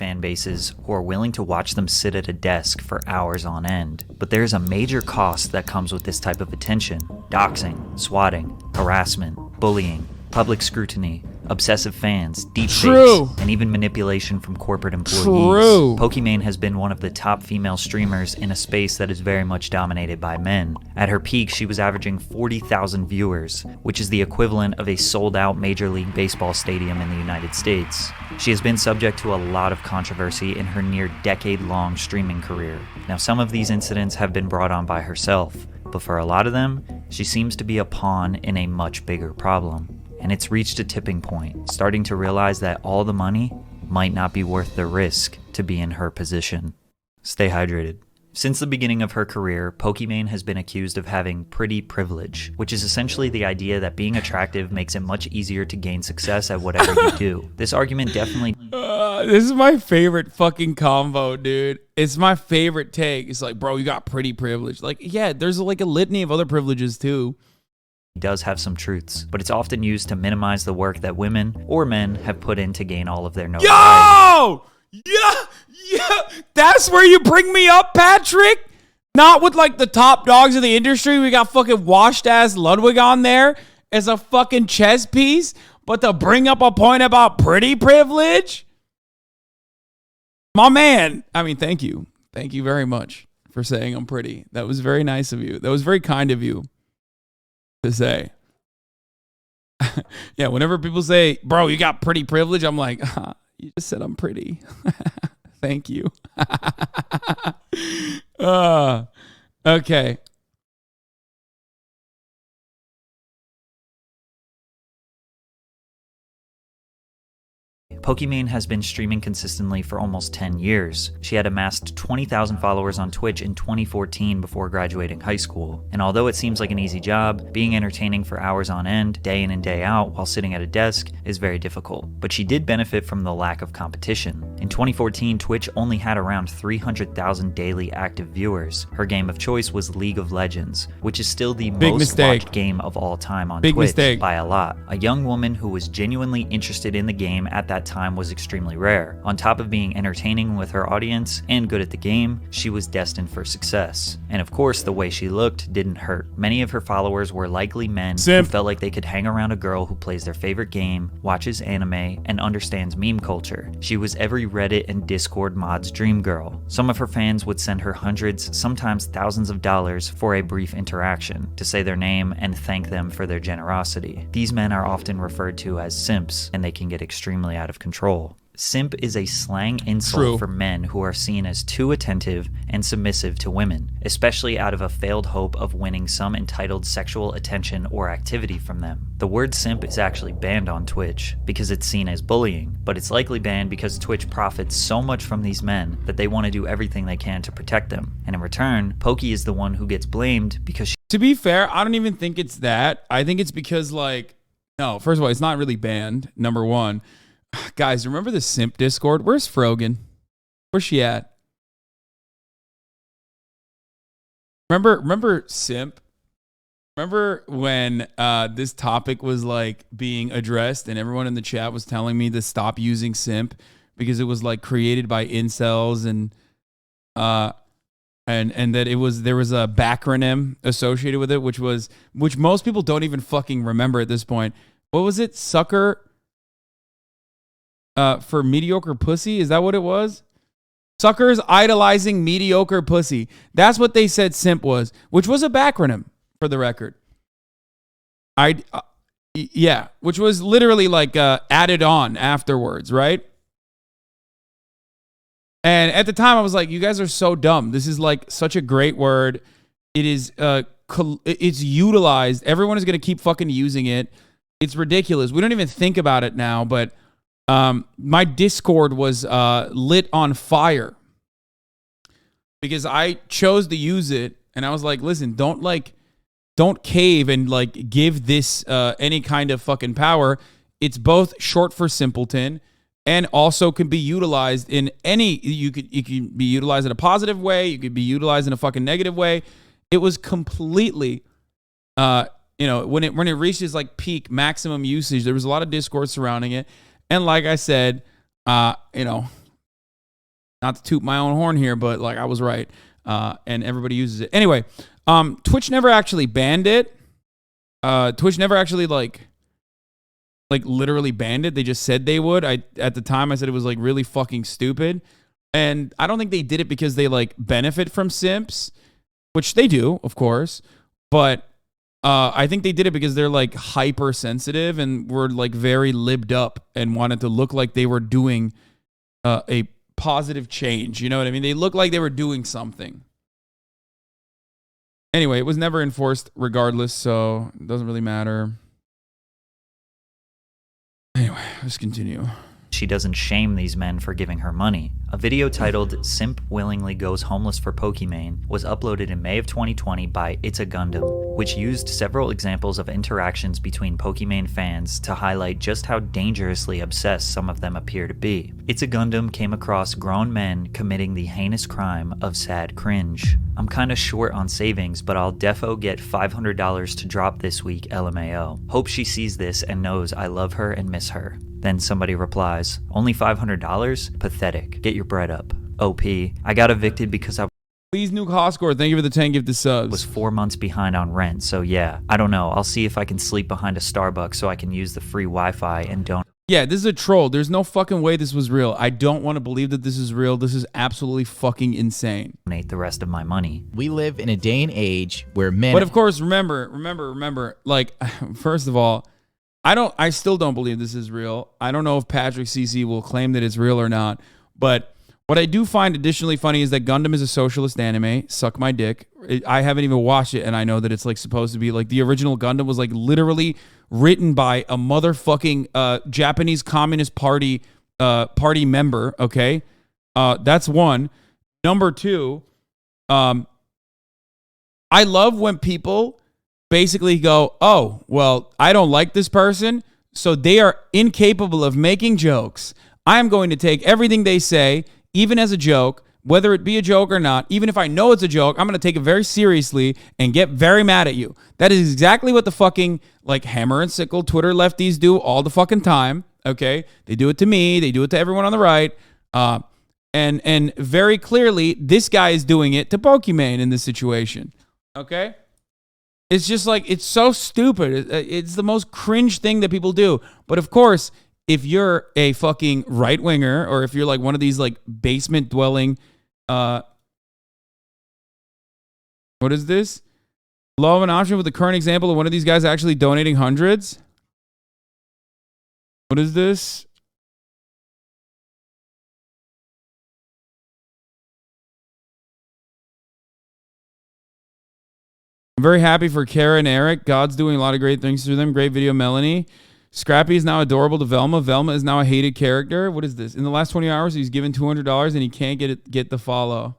fan bases who are willing to watch them sit at a desk for hours on end. But there's a major cost that comes with this type of attention: doxing, swatting, harassment, bullying, public scrutiny, obsessive fans, deepfakes, and even manipulation from corporate employees. Pokimane has been one of the top female streamers in a space that is very much dominated by men. At her peak, she was averaging 40,000 viewers, which is the equivalent of a sold-out Major League Baseball stadium in the United States. She has been subject to a lot of controversy in her near decade-long streaming career. Now, some of these incidents have been brought on by herself, but for a lot of them, she seems to be a pawn in a much bigger problem. And it's reached a tipping point, starting to realize that all the money might not be worth the risk to be in her position. Stay hydrated. Since the beginning of her career, Pokimane has been accused of having pretty privilege, which is essentially the idea that being attractive makes it much easier to gain success at whatever you do. This argument definitely... This is my favorite fucking combo, dude. It's my favorite take. It's like, bro, you got pretty privilege. Like, yeah, there's like a litany of other privileges too. Does have some truths, but it's often used to minimize the work that women or men have put in to gain all of their notoriety. Yo! Yeah! That's where you bring me up, Patrick? Not with like the top dogs of the industry. We got fucking washed ass Ludwig on there as a fucking chess piece, but to bring up a point about pretty privilege? My man. I mean, thank you. Thank you very much for saying I'm pretty. That was very nice of you. That was very kind of you to say. Yeah, whenever people say, bro, you got pretty privilege, I'm like, you just said I'm pretty. Thank you. Okay. Pokimane has been streaming consistently for almost 10 years. She had amassed 20,000 followers on Twitch in 2014 before graduating high school. And although it seems like an easy job, being entertaining for hours on end, day in and day out, while sitting at a desk is very difficult. But she did benefit from the lack of competition. In 2014, Twitch only had around 300,000 daily active viewers. Her game of choice was League of Legends, which is still the most watched game of all time on Twitch by a lot. A young woman who was genuinely interested in the game at that time was extremely rare. On top of being entertaining with her audience and good at the game, she was destined for success. And of course, the way she looked didn't hurt. Many of her followers were likely men who felt like they could hang around a girl who plays their favorite game, watches anime, and understands meme culture. She was every Reddit and Discord mod's dream girl. Some of her fans would send her hundreds, sometimes thousands of dollars for a brief interaction, to say their name and thank them for their generosity. These men are often referred to as simps, and they can get extremely out of control. Simp is a slang insult for men who are seen as too attentive and submissive to women, especially out of a failed hope of winning some entitled sexual attention or activity from them. The word simp is actually banned on Twitch because it's seen as bullying, but it's likely banned because Twitch profits so much from these men that they want to do everything they can to protect them. And in return, Poki is the one who gets blamed because she... To be fair, I don't even think it's that. I think it's because, like, no, first of all, it's not really banned, number one. Guys, remember the simp Discord? Where's Frogan? Where's she at? Remember simp? Remember when this topic was like being addressed and everyone in the chat was telling me to stop using simp because it was like created by incels and that there was a backronym associated with it, which most people don't even fucking remember at this point. What was it? Sucker for mediocre pussy? Is that what it was? Suckers idolizing mediocre pussy. That's what they said simp was, which was a backronym for the record. Yeah, which was literally like added on afterwards, right? And at the time I was like, you guys are so dumb. This is like such a great word. It is it's utilized. Everyone is going to keep fucking using it. It's ridiculous. We don't even think about it now, but my Discord was lit on fire because I chose to use it, and I was like, listen, don't cave and like give this any kind of fucking power. It's both short for simpleton and also can be utilized in any, you can be utilized in a positive way, you could be utilized in a fucking negative way. It was completely when it reaches like peak maximum usage, there was a lot of discourse surrounding it. And like I said, Not to toot my own horn here, but like I was right. And everybody uses it. Anyway, Twitch never actually banned it. Twitch never actually like literally banned it. They just said they would. At the time I said it was like really fucking stupid. And I don't think they did it because they like benefit from simps, which they do, of course. But I think they did it because they're like hypersensitive and were like very libbed up and wanted to look like they were doing a positive change. You know what I mean? They looked like they were doing something. Anyway, it was never enforced regardless, so it doesn't really matter. Anyway, let's continue. She doesn't shame these men for giving her money. A video titled "Simp Willingly Goes Homeless for Pokimane" was uploaded in May of 2020 by It's a Gundam, which used several examples of interactions between Pokimane fans to highlight just how dangerously obsessed some of them appear to be. It's a Gundam came across grown men committing the heinous crime of sad cringe. "I'm kinda short on savings, but I'll defo get $500 to drop this week, LMAO. Hope she sees this and knows I love her and miss her." Then somebody replies, "Only $500? Pathetic. Get your bread up. OP. I got evicted because I Please nuke Hoscore. Thank you for the 10 gifted subs. was 4 months behind on rent, so yeah. I don't know. I'll see if I can sleep behind a Starbucks so I can use the free Wi-Fi and don't." Yeah, this is a troll. There's no fucking way this was real. I don't want to believe that this is real. This is absolutely fucking insane. Donate the rest of my money. We live in a day and age where men... But of course, remember, like, first of all, I still don't believe this is real. I don't know if Patrick CC will claim that it's real or not. But what I do find additionally funny is that Gundam is a socialist anime. Suck my dick. I haven't even watched it, and I know that it's like supposed to be like the original Gundam was like literally written by a motherfucking Japanese Communist Party member. Okay, that's one. Number two, I love when people basically go, "Oh, well, I don't like this person, so they are incapable of making jokes. I'm going to take everything they say, even as a joke, whether it be a joke or not. Even if I know it's a joke, I'm going to take it very seriously and get very mad at you." That is exactly what the fucking like hammer and sickle Twitter lefties do all the fucking time. Okay, they do it to me. They do it to everyone on the right. And very clearly, this guy is doing it to Pokimane in this situation. Okay. It's just like, it's so stupid. It's the most cringe thing that people do. But of course, if you're a fucking right winger, or if you're like one of these like basement dwelling, what is this? Law of an option with the current example of one of these guys actually donating hundreds. What is this? I'm very happy for Kara and Eric. God's doing a lot of great things through them. Great video, Melanie. Scrappy is now adorable to Velma. Velma is now a hated character. What is this? In the last 20 hours, he's given $200 and he can't get the follow.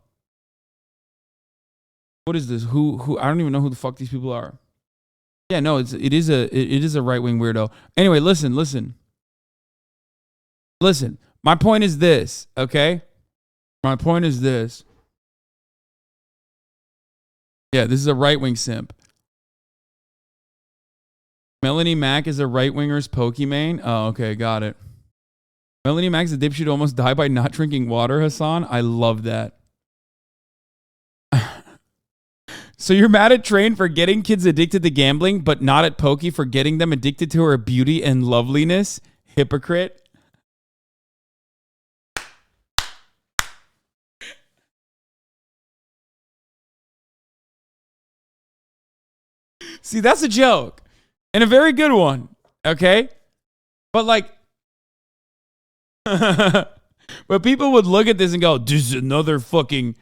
What is this? Who? I don't even know who the fuck these people are. Yeah, no, it is a right-wing weirdo. Anyway, listen. My point is this, okay? My point is this. Yeah, this is a right-wing simp. Melanie Mack is a right-winger's Pokimane. Oh, okay, got it. Melanie Mack's a dipshit who almost died by not drinking water, Hasan. I love that. So you're mad at Train for getting kids addicted to gambling, but not at Pokey for getting them addicted to her beauty and loveliness? Hypocrite. See, that's a joke. And a very good one. Okay? But like... but people would look at this and go, "This is another fucking...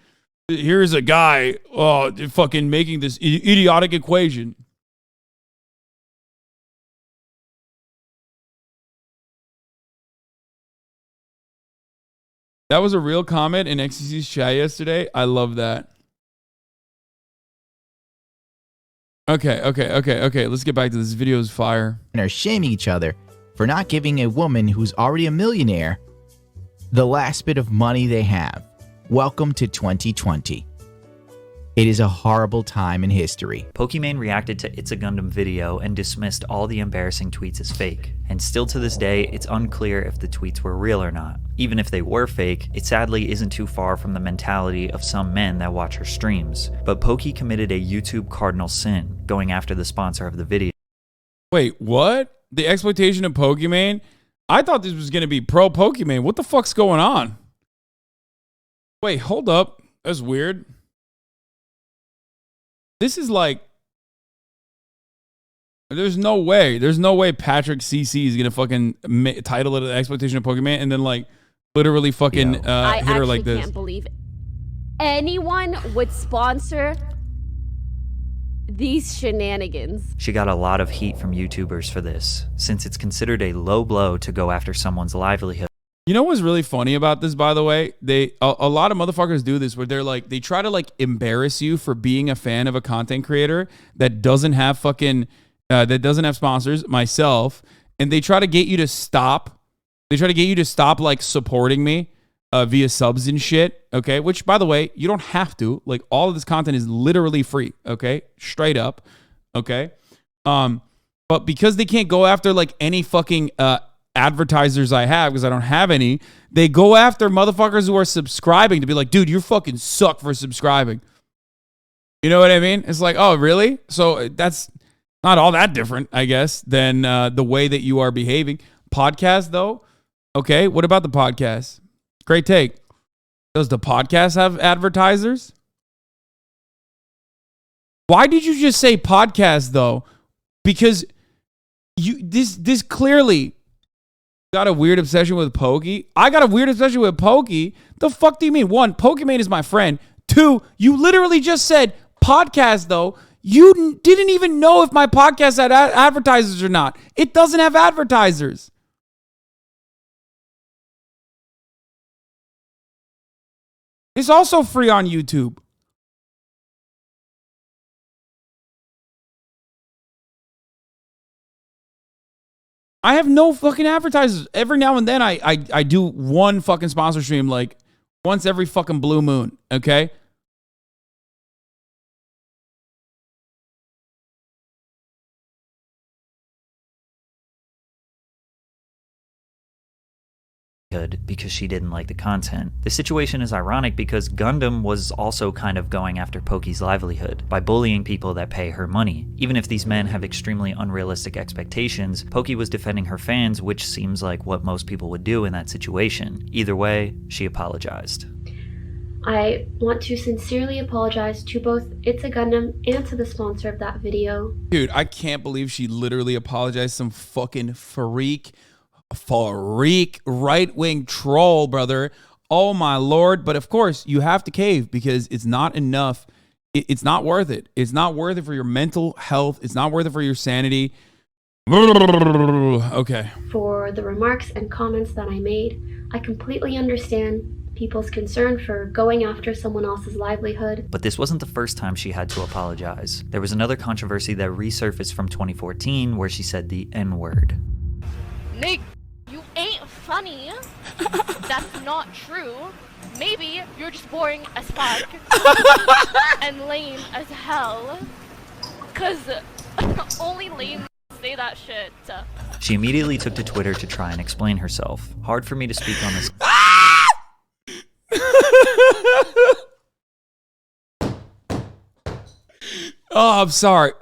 Here's a guy fucking making this idiotic equation." That was a real comment in XCC's chat yesterday. I love that. Okay. Let's get back to this. Video is fire. And are shaming each other for not giving a woman who's already a millionaire the last bit of money they have. Welcome to 2020. It is a horrible time in history. Pokimane reacted to It's a Gundam video and dismissed all the embarrassing tweets as fake. And still to this day, it's unclear if the tweets were real or not. Even if they were fake, it sadly isn't too far from the mentality of some men that watch her streams. But Poki committed a YouTube cardinal sin, going after the sponsor of the video. Wait, what? The exploitation of Pokimane? I thought this was going to be pro Pokimane. What the fuck's going on? Wait, hold up. That's weird. This is like, there's no way Patrick CC is going to fucking title it The Exploitation of Pokimane and then like literally fucking hit her like this. I can't believe anyone would sponsor these shenanigans. She got a lot of heat from YouTubers for this, since it's considered a low blow to go after someone's livelihood. You know what's really funny about this, by the way? A lot of motherfuckers do this where they're like, they try to like embarrass you for being a fan of a content creator that doesn't have fucking, that doesn't have sponsors, myself, and they try to get you to stop. They try to get you to stop like supporting me via subs and shit, okay? Which, by the way, you don't have to. Like, all of this content is literally free, okay? Straight up, okay? But because they can't go after like any fucking advertisers I have, because I don't have any, they go after motherfuckers who are subscribing to be like, dude, you fucking suck for subscribing. You know what I mean? It's like, oh, really? So that's not all that different, I guess, than the way that you are behaving. Podcast, though? Okay, what about the podcast? Great take. Does the podcast have advertisers? Why did you just say podcast, though? Because this clearly got a weird obsession with Pokey. I got a weird obsession with Pokey. The fuck do you mean? One, Pokimane is my friend. Two, you literally just said podcast, though. You didn't even know if my podcast had advertisers or not. It doesn't have advertisers. It's also free on YouTube. I have no fucking advertisers. Every now and then I do one fucking sponsor stream like once every fucking blue moon, okay? Because she didn't like the content. The situation is ironic because Gundam was also kind of going after Poki's livelihood by bullying people that pay her money. Even if these men have extremely unrealistic expectations, Poki was defending her fans, which seems like what most people would do in that situation. Either way, she apologized. I want to sincerely apologize to both It's a Gundam and to the sponsor of that video. Dude, I can't believe she literally apologized. Some fucking freak right-wing troll, brother. Oh my lord. But of course you have to cave because it's not enough. It's not worth it. It's not worth it for your mental health. It's not worth it for your sanity. Okay. For the remarks and comments that I made, I completely understand people's concern for going after someone else's livelihood. But this wasn't the first time she had to apologize. There was another controversy that resurfaced from 2014 where she said the N-word. Nick, you ain't funny. That's not true. Maybe you're just boring as fuck and lame as hell. Cause only lame say that shit. She immediately took to Twitter to try and explain herself. Hard for me to speak on this. Oh, I'm sorry.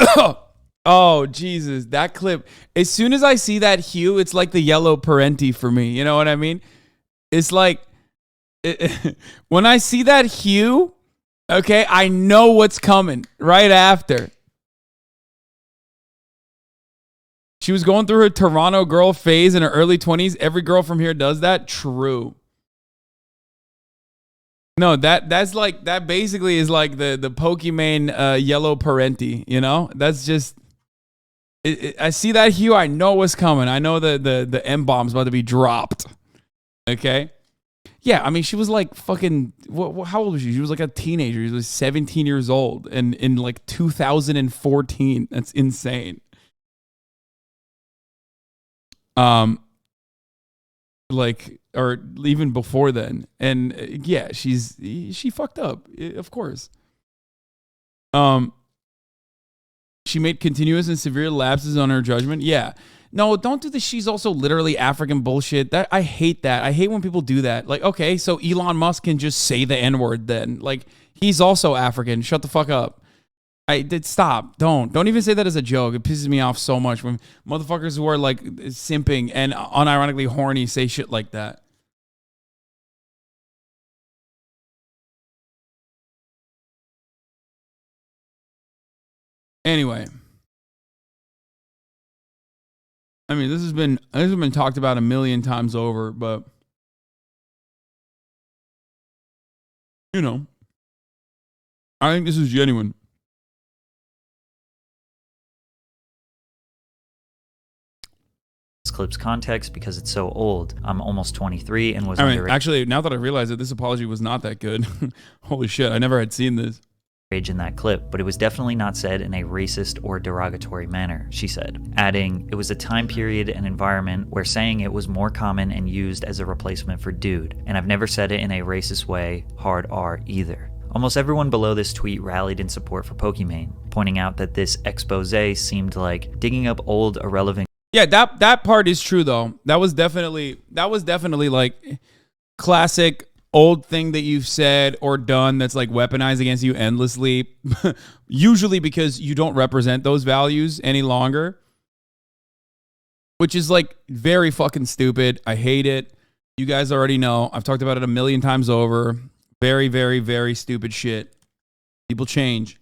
Oh, Jesus, that clip. As soon as I see that hue, it's like the yellow parenti for me. You know what I mean? It's like, when I see that hue, okay, I know what's coming right after. She was going through her Toronto girl phase in her early 20s. Every girl from here does that. True. No, that's like, that basically is like the Pokimane yellow parenti, you know? That's just, I see that hue, I know what's coming. I know the M-bomb's about to be dropped. Okay? Yeah, I mean, she was like fucking, how old was she? She was like a teenager. She was 17 years old and in like 2014. That's insane. Like, or even before then. And yeah, she fucked up, of course. She made continuous and severe lapses on her judgment. Yeah. No, don't do the she's also literally African bullshit. That I hate that. I hate when people do that. Like, okay, so Elon Musk can just say the N-word then. Like, he's also African. Shut the fuck up. I did stop. Don't even say that as a joke. It pisses me off so much when motherfuckers who are like simping and unironically horny say shit like that. Anyway, I mean, this has been talked about a million times over, but you know, I think this is genuine. This clip's context because it's so old. I'm almost 23 and was actually, now that I realize it, this apology was not that good. Holy shit, I never had seen this. In that clip, but it was definitely not said in a racist or derogatory manner, she said, adding, it was a time period and environment where saying it was more common and used as a replacement for dude, and I've never said it in a racist way, hard R either. Almost everyone below this tweet rallied in support for Pokimane, pointing out that this expose seemed like digging up old irrelevant. Yeah, that part is true though. That was definitely like classic old thing that you've said or done that's like weaponized against you endlessly, usually because you don't represent those values any longer, which is like very fucking stupid. I hate it. You guys already know. I've talked about it a million times over. Very, very, very stupid shit. People change.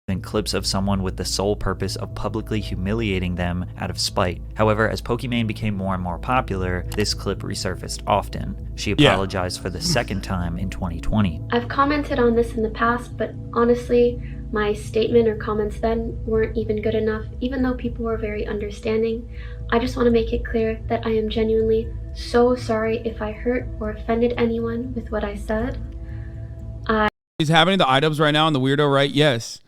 And clips of someone with the sole purpose of publicly humiliating them out of spite. However, as Pokimane became more and more popular, this clip resurfaced often. She apologized for the second time in 2020. I've commented on this in the past, but honestly, my statement or comments then weren't even good enough, even though people were very understanding. I just want to make it clear that I am genuinely so sorry if I hurt or offended anyone with what I said. Is happening to iDubbbz right now on the weirdo right? Yes.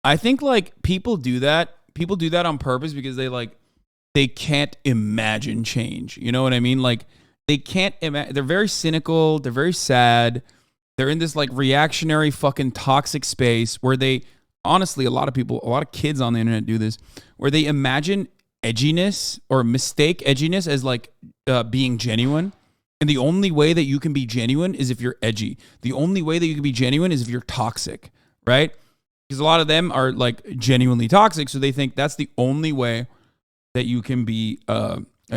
I think like people do that. People do that on purpose because they can't imagine change. You know what I mean? Like they can't imagine. They're very cynical. They're very sad. They're in this like reactionary fucking toxic space where they, honestly, a lot of kids on the internet do this, where they imagine edginess or mistake edginess as like being genuine. And the only way that you can be genuine is if you're edgy. The only way that you can be genuine is if you're toxic, right? Because a lot of them are like genuinely toxic, so they think that's the only way that you can be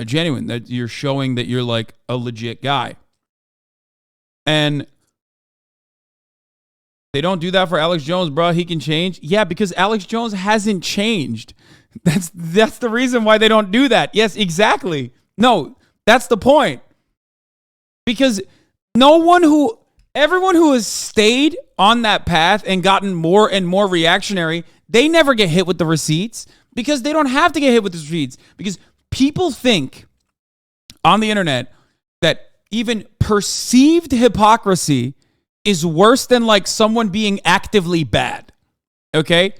genuine, that you're showing that you're like a legit guy. And they don't do that for Alex Jones, bro. He can change. Yeah, because Alex Jones hasn't changed. That's the reason why they don't do that. Yes, exactly. No, that's the point. Because everyone who has stayed on that path and gotten more and more reactionary, they never get hit with the receipts because they don't have to get hit with the receipts. Because people think on the internet that even perceived hypocrisy is worse than like someone being actively bad. Okay?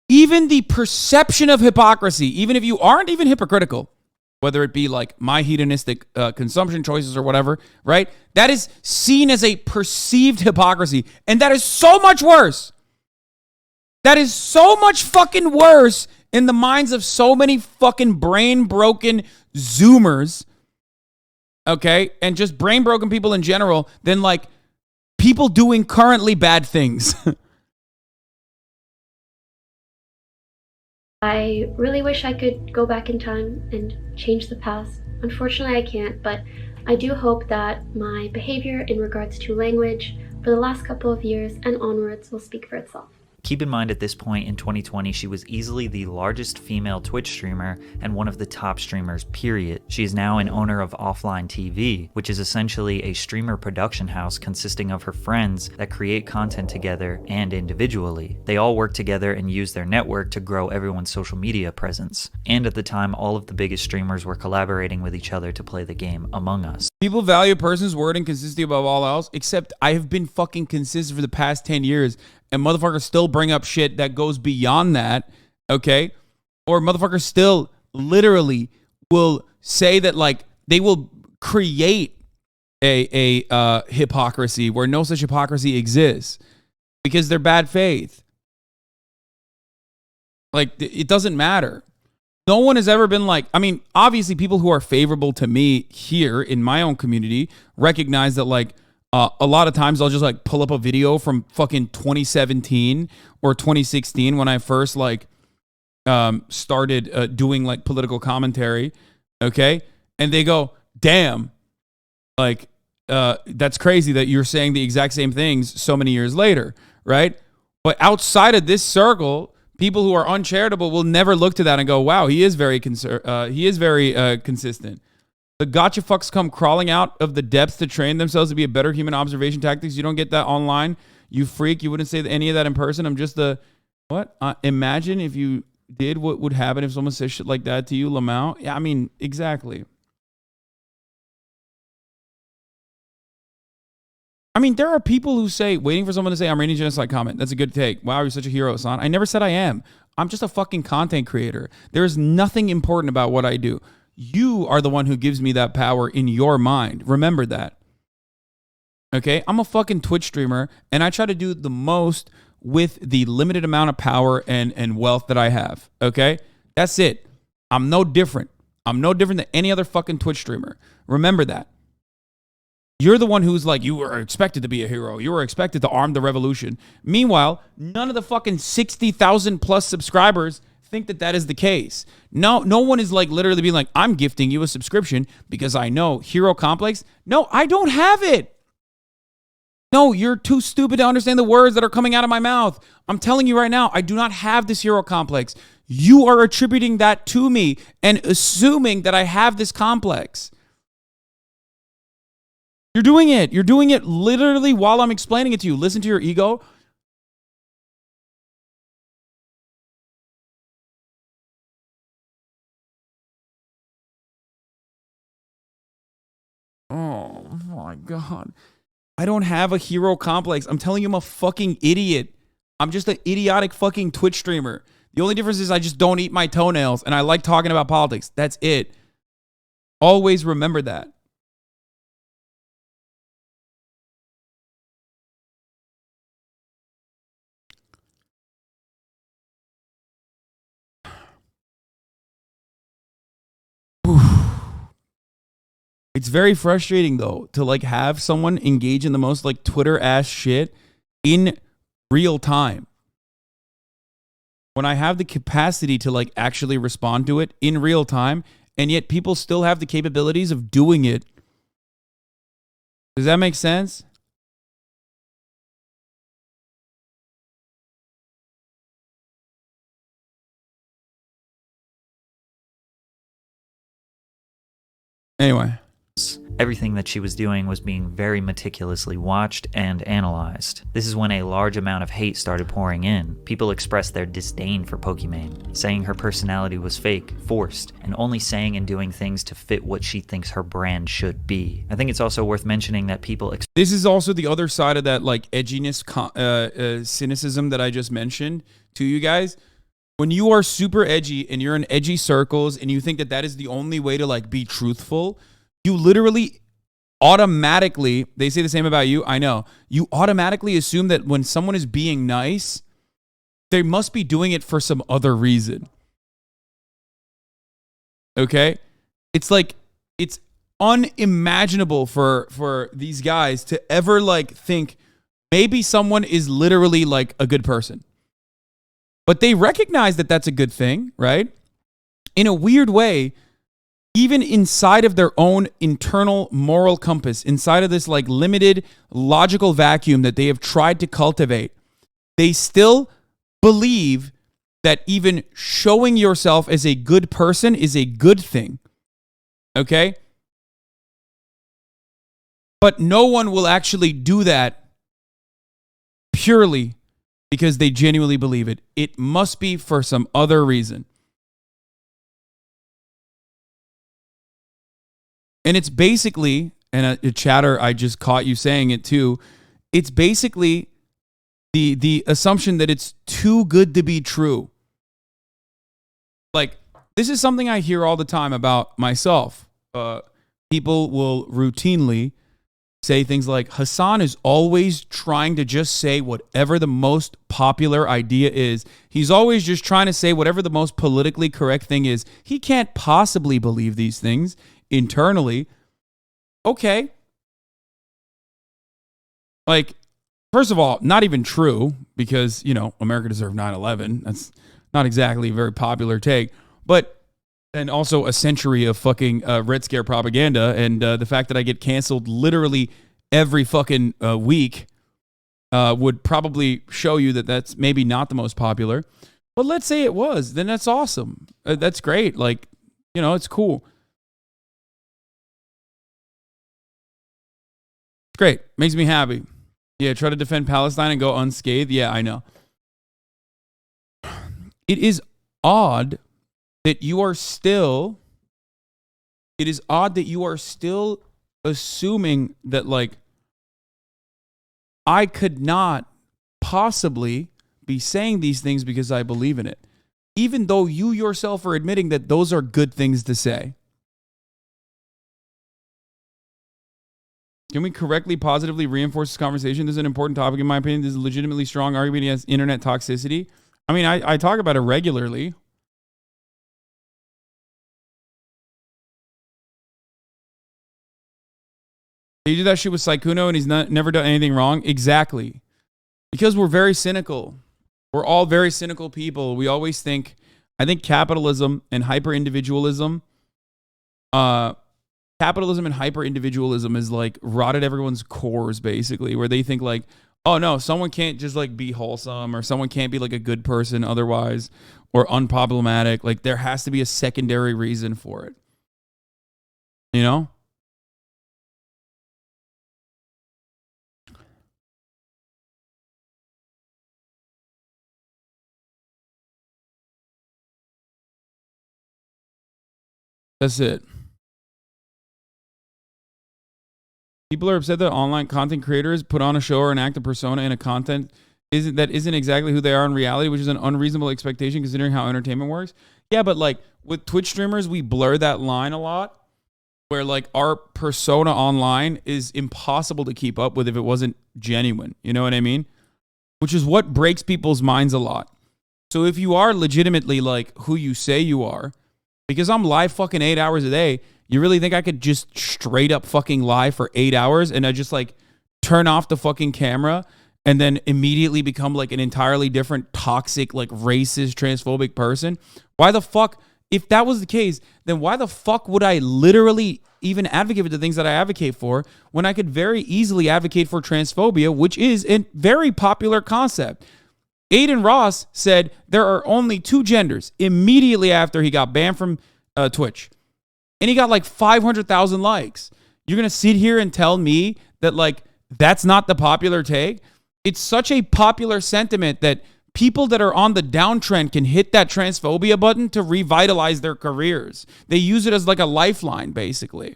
Even the perception of hypocrisy, even if you aren't even hypocritical, whether it be like my hedonistic consumption choices or whatever, right? That is seen as a perceived hypocrisy. And that is so much worse. That is so much fucking worse in the minds of so many fucking brain-broken Zoomers, okay? And just brain-broken people in general than like people doing currently bad things. I really wish I could go back in time and change the past. Unfortunately, I can't, but I do hope that my behavior in regards to language for the last couple of years and onwards will speak for itself. Keep in mind at this point in 2020, she was easily the largest female Twitch streamer and one of the top streamers, period. She is now an owner of Offline TV, which is essentially a streamer production house consisting of her friends that create content together and individually. They all work together and use their network to grow everyone's social media presence. And at the time, all of the biggest streamers were collaborating with each other to play the game Among Us. People value a person's word and consistency above all else, except I have been fucking consistent for the past 10 years. And motherfuckers still bring up shit that goes beyond that, okay? Or motherfuckers still literally will say that, like, they will create a hypocrisy where no such hypocrisy exists because they're bad faith. Like, it doesn't matter. No one has ever been like, I mean, obviously people who are favorable to me here in my own community recognize that, like, a lot of times I'll just like pull up a video from fucking 2017 or 2016 when I first like started doing like political commentary. Okay. And they go, damn, like, that's crazy that you're saying the exact same things so many years later. Right. But outside of this circle, people who are uncharitable will never look to that and go, wow, he is very consistent. The gotcha fucks come crawling out of the depths to train themselves to be a better human observation tactics. You don't get that online. You freak. You wouldn't say any of that in person. I'm just the, what? Imagine if you did what would happen if someone says shit like that to you, Lamau. Yeah, I mean, exactly. I mean, there are people who say, waiting for someone to say, I'm reading genocide comment. That's a good take. Wow, you're such a hero, Hasan. I never said I am. I'm just a fucking content creator. There is nothing important about what I do. You are the one who gives me that power in your mind. Remember that. Okay? I'm a fucking Twitch streamer, and I try to do the most with the limited amount of power and wealth that I have. Okay? That's it. I'm no different. I'm no different than any other fucking Twitch streamer. Remember that. You're the one who's like, you were expected to be a hero. You were expected to arm the revolution. Meanwhile, none of the fucking 60,000 plus subscribers think that that is the case. No one is like literally being like, I'm gifting you a subscription because I know hero complex. No, I don't have it. No, you're too stupid to understand the words that are coming out of my mouth. I'm telling you right now, I do not have this hero complex. You are attributing that to me and assuming that I have this complex. You're doing it. You're doing it literally while I'm explaining it to you. Listen to your ego. Oh my God. I don't have a hero complex. I'm telling you, I'm a fucking idiot. I'm just an idiotic fucking Twitch streamer. The only difference is I just don't eat my toenails and I like talking about politics. That's it. Always remember that. It's very frustrating though to like have someone engage in the most like Twitter ass shit in real time. When I have the capacity to like actually respond to it in real time, and yet people still have the capabilities of doing it. Does that make sense? Anyway. Everything that she was doing was being very meticulously watched and analyzed. This is when a large amount of hate started pouring in. People expressed their disdain for Pokimane, saying her personality was fake, forced, and only saying and doing things to fit what she thinks her brand should be. I think it's also worth mentioning that people... This is also the other side of that like edginess, cynicism that I just mentioned to you guys. When you are super edgy and you're in edgy circles and you think that that is the only way to like be truthful... You literally automatically, they say the same about you, I know. You automatically assume that when someone is being nice, they must be doing it for some other reason. Okay? It's like, it's unimaginable for these guys to ever like think maybe someone is literally like a good person. But they recognize that that's a good thing, right? In a weird way, even inside of their own internal moral compass, inside of this like limited logical vacuum that they have tried to cultivate, they still believe that even showing yourself as a good person is a good thing. Okay? But no one will actually do that purely because they genuinely believe it. It must be for some other reason. And it's basically, and a chatter, I just caught you saying it too, it's basically the assumption that it's too good to be true. Like, this is something I hear all the time about myself. People will routinely say things like, Hasan is always trying to just say whatever the most popular idea is. He's always just trying to say whatever the most politically correct thing is. He can't possibly believe these things internally. Okay. Like, first of all, not even true, because, you know, America deserved 9/11. That's not exactly a very popular take. But, and also a century of fucking Red Scare propaganda, and the fact that I get canceled literally every fucking week would probably show you that that's maybe not the most popular. But let's say it was, then that's awesome. That's great. Like, you know, it's cool. It's great. Makes me happy. Yeah, try to defend Palestine and go unscathed. Yeah, I know. It is odd that you are still, assuming that, like, I could not possibly be saying these things because I believe in it, even though you yourself are admitting that those are good things to say. Can we correctly, positively reinforce this conversation? This is an important topic, in my opinion. This is a legitimately strong argument against internet toxicity. I mean, I talk about it regularly. You do that shit with Saikuno and he's never done anything wrong? Exactly. Because we're very cynical. We're all very cynical people. We always think, I think capitalism and hyper-individualism, is like rotted everyone's cores, basically, where they think like, oh no, someone can't just like be wholesome, or someone can't be like a good person otherwise, or unproblematic. Like, there has to be a secondary reason for it. You know? That's it. People are upset that online content creators put on a show or enact a persona in a content isn't exactly who they are in reality, which is an unreasonable expectation considering how entertainment works. Yeah, but like with Twitch streamers, we blur that line a lot, where like our persona online is impossible to keep up with if it wasn't genuine. You know what I mean? Which is what breaks people's minds a lot. So if you are legitimately like who you say you are, because I'm live fucking 8 hours a day, you really think I could just straight up fucking lie for 8 hours and I just like turn off the fucking camera and then immediately become like an entirely different toxic, like racist, transphobic person? Why the fuck, if that was the case, then why the fuck would I literally even advocate for the things that I advocate for when I could very easily advocate for transphobia, which is a very popular concept? Aiden Ross said there are only two genders immediately after he got banned from Twitch. And he got like 500,000 likes. You're going to sit here and tell me that like that's not the popular take? It's such a popular sentiment that people that are on the downtrend can hit that transphobia button to revitalize their careers. They use it as like a lifeline, basically.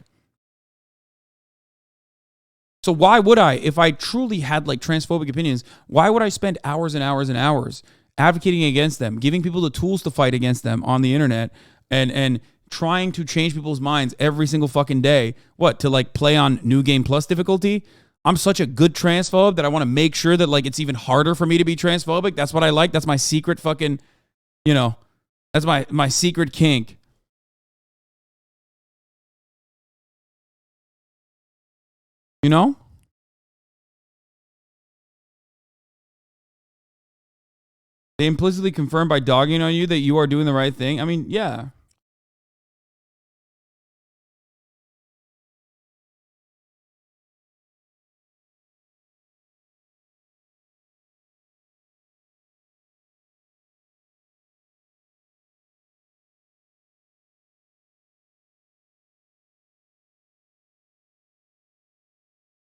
So why would I, if I truly had like transphobic opinions, why would I spend hours and hours and hours advocating against them, giving people the tools to fight against them on the internet, and trying to change people's minds every single fucking day? What, to like play on New Game Plus difficulty? I'm such a good transphobe that I want to make sure that like it's even harder for me to be transphobic. That's what I like. That's my secret fucking, you know, that's my secret kink. You know? They implicitly confirm by dogging on you that you are doing the right thing. I mean, yeah.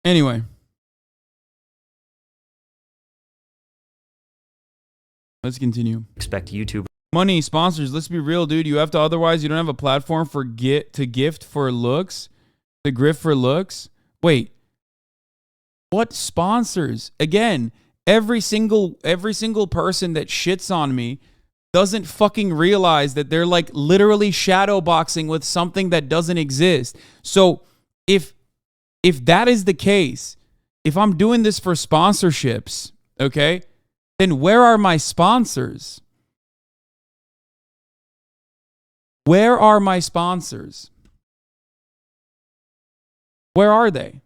Anyway. Let's continue. Expect YouTube. Money, sponsors, let's be real, dude. You have to, otherwise you don't have a platform for gift for looks. The grift for looks. Wait. What sponsors? Again, every single person that shits on me doesn't fucking realize that they're like literally shadow boxing with something that doesn't exist. So if if that is the case, if I'm doing this for sponsorships, okay, then where are my sponsors? Where are my sponsors? Where are they?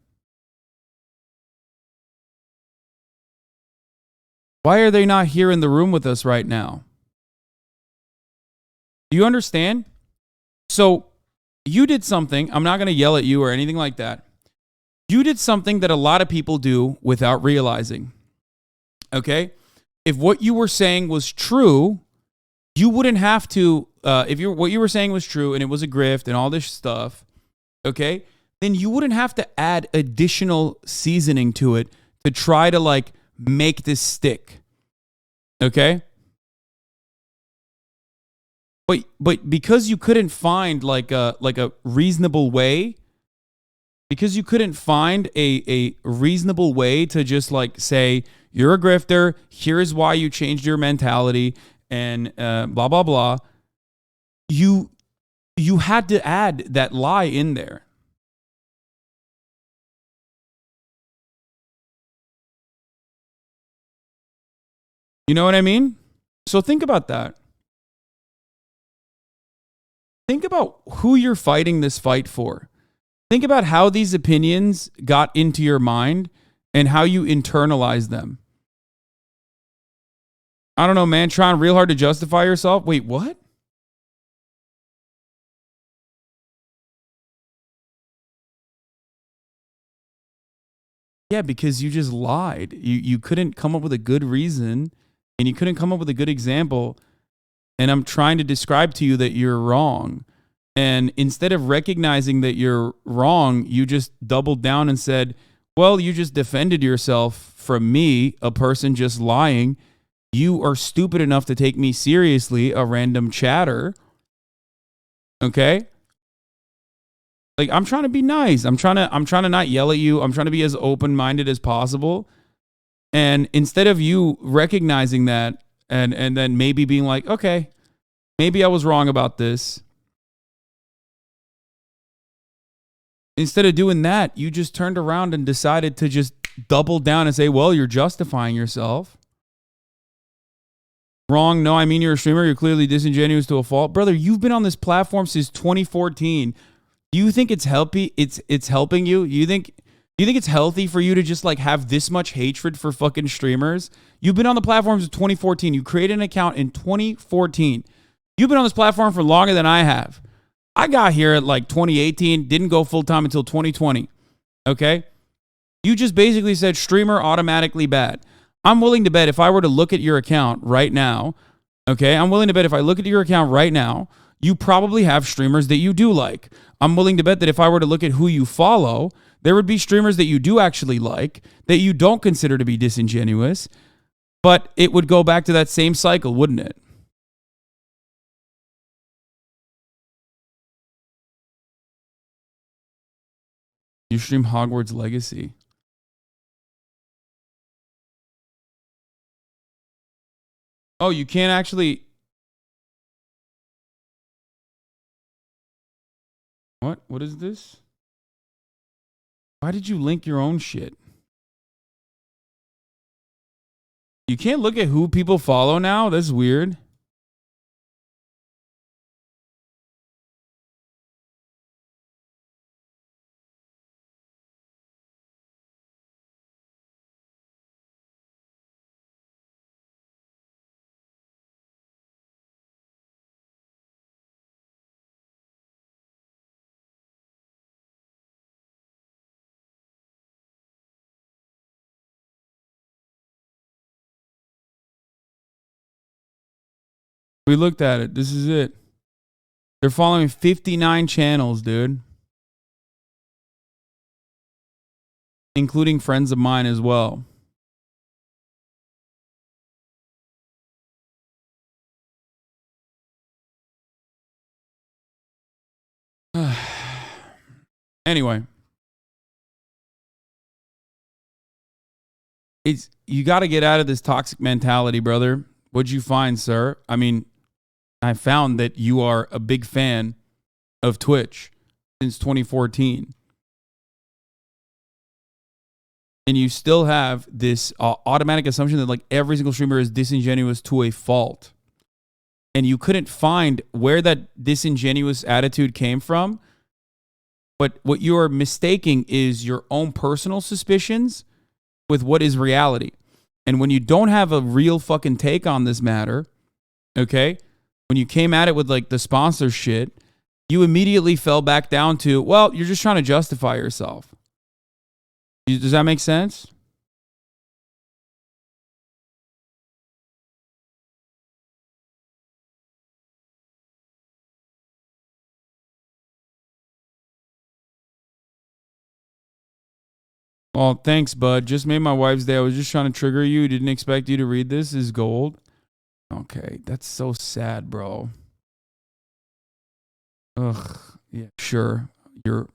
Why are they not here in the room with us right now? Do you understand? So you did something. I'm not going to yell at you or anything like that. You did something that a lot of people do without realizing. Okay? If what you were saying was true, you wouldn't have to, what you were saying was true and it was a grift and all this stuff, okay? Then you wouldn't have to add additional seasoning to it to try to like make this stick. Okay? But because you couldn't find like a reasonable way, because you couldn't find a reasonable way to just like say, you're a grifter, here's why you changed your mentality, and blah, blah, blah, you had to add that lie in there. You know what I mean? So think about that. Think about who you're fighting this fight for. Think about how these opinions got into your mind and how you internalize them. I don't know, man. Trying real hard to justify yourself. Wait, what? Yeah, because you just lied. You couldn't come up with a good reason and you couldn't come up with a good example. And I'm trying to describe to you that you're wrong. And instead of recognizing that you're wrong, you just doubled down and said, well, you just defended yourself from me, a person just lying. You are stupid enough to take me seriously, a random chatter. Okay? Like, I'm trying to be nice. I'm trying to not yell at you. I'm trying to be as open-minded as possible. And instead of you recognizing that and then maybe being like, okay, maybe I was wrong about this. Instead of doing that, you just turned around and decided to just double down and say, well, you're justifying yourself. Wrong. No, I mean, you're a streamer. You're clearly disingenuous to a fault. Brother, you've been on this platform since 2014. Do you think it's helping you? You think it's healthy for you to just like have this much hatred for fucking streamers? You've been on the platform since 2014. You created an account in 2014. You've been on this platform for longer than I have. I got here at like 2018, didn't go full time until 2020. Okay? You just basically said streamer automatically bad. I'm willing to bet if I were to look at your account right now, okay? I'm willing to bet if I look at your account right now, you probably have streamers that you do like. I'm willing to bet that if I were to look at who you follow, there would be streamers that you do actually like, that you don't consider to be disingenuous, but it would go back to that same cycle, wouldn't it? You stream Hogwarts Legacy. Oh, you can't actually... What? What is this? Why did you link your own shit? You can't look at who people follow now? That's weird. We looked at it. This is it. They're following 59 channels, dude. Including friends of mine as well. Anyway. You got to get out of this toxic mentality, brother. What'd you find, sir? I mean, I found that you are a big fan of Twitch since 2014. And you still have this automatic assumption that like every single streamer is disingenuous to a fault. And you couldn't find where that disingenuous attitude came from. But what you are mistaking is your own personal suspicions with what is reality. And when you don't have a real fucking take on this matter, okay, when you came at it with like the sponsor shit, you immediately fell back down to, well, you're just trying to justify yourself. Does that make sense? Well, thanks, bud. Just made my wife's day. I was just trying to trigger you. Didn't expect you to read this. Is gold. Okay, that's so sad, bro. Ugh. Yeah, sure. Your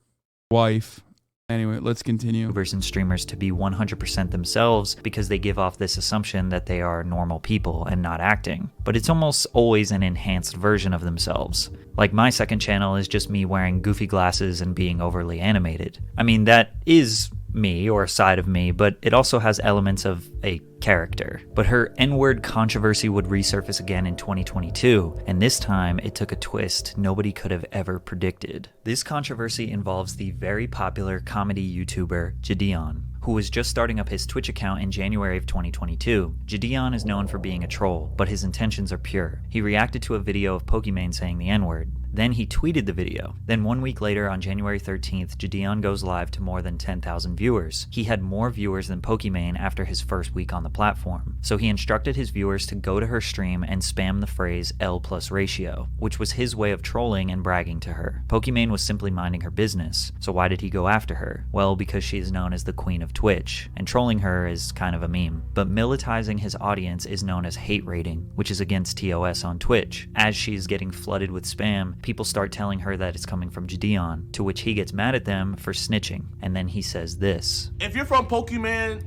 wife. Anyway, let's continue. YouTubers and streamers to be 100% themselves because they give off this assumption that they are normal people and not acting. But it's almost always an enhanced version of themselves. Like my second channel is just me wearing goofy glasses and being overly animated. I mean, that is me or a side of me, but it also has elements of a character. But her N-word controversy would resurface again in 2022, and this time it took a twist nobody could have ever predicted. This controversy involves the very popular comedy YouTuber Gideon, who was just starting up his Twitch account in January of 2022. Gideon is known for being a troll, but his intentions are pure. He reacted to a video of Pokimane saying the N-word. Then he tweeted the video. Then 1 week later, on January 13th, Gideon goes live to more than 10,000 viewers. He had more viewers than Pokimane after his first week on the platform. So he instructed his viewers to go to her stream and spam the phrase L plus ratio, which was his way of trolling and bragging to her. Pokimane was simply minding her business. So why did he go after her? Well, because she is known as the Queen of Twitch, and trolling her is kind of a meme. But militarizing his audience is known as hate raiding, which is against TOS on Twitch. As she is getting flooded with spam, people start telling her that it's coming from Gideon, to which he gets mad at them for snitching. And then he says this. If you're from Pokimane,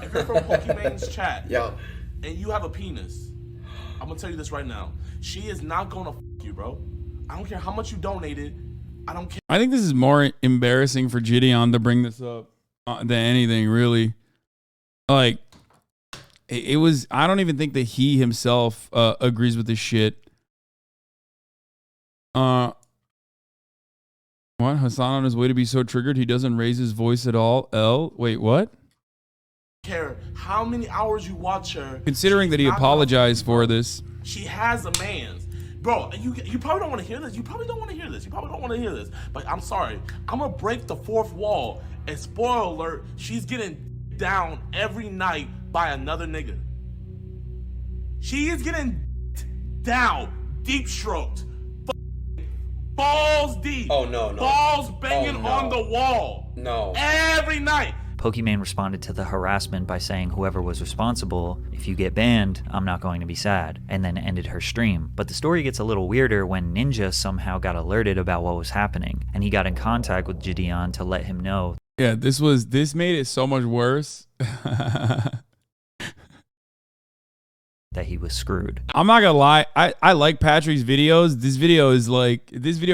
if you're from Pokimane's chat, yo, and you have a penis, I'm gonna tell you this right now. She is not gonna you, bro. I don't care how much you donated. I don't care. I think this is more embarrassing for Gideon to bring this up than anything, really. Like, it was, I don't even think that he himself agrees with this shit. What? Hasan on his way to be so triggered he doesn't raise his voice at all. L? Wait, what? Care how many hours you watch her. Considering that he apologized for this. She has a man's. Bro, you probably don't want to hear this. You probably don't want to hear this. You probably don't want to hear this. But I'm sorry. I'm going to break the fourth wall. And spoiler alert, she's getting down every night by another nigga. She is getting down, deep stroked. Balls deep. Oh, no. Balls banging on the wall. No. Every night. Pokimane responded to the harassment by saying whoever was responsible, if you get banned, I'm not going to be sad, and then ended her stream. But the story gets a little weirder when Ninja somehow got alerted about what was happening, and he got in contact with Gideon to let him know. Yeah, this made it so much worse. That he was screwed. I'm not gonna lie, I like Patrick's videos. This video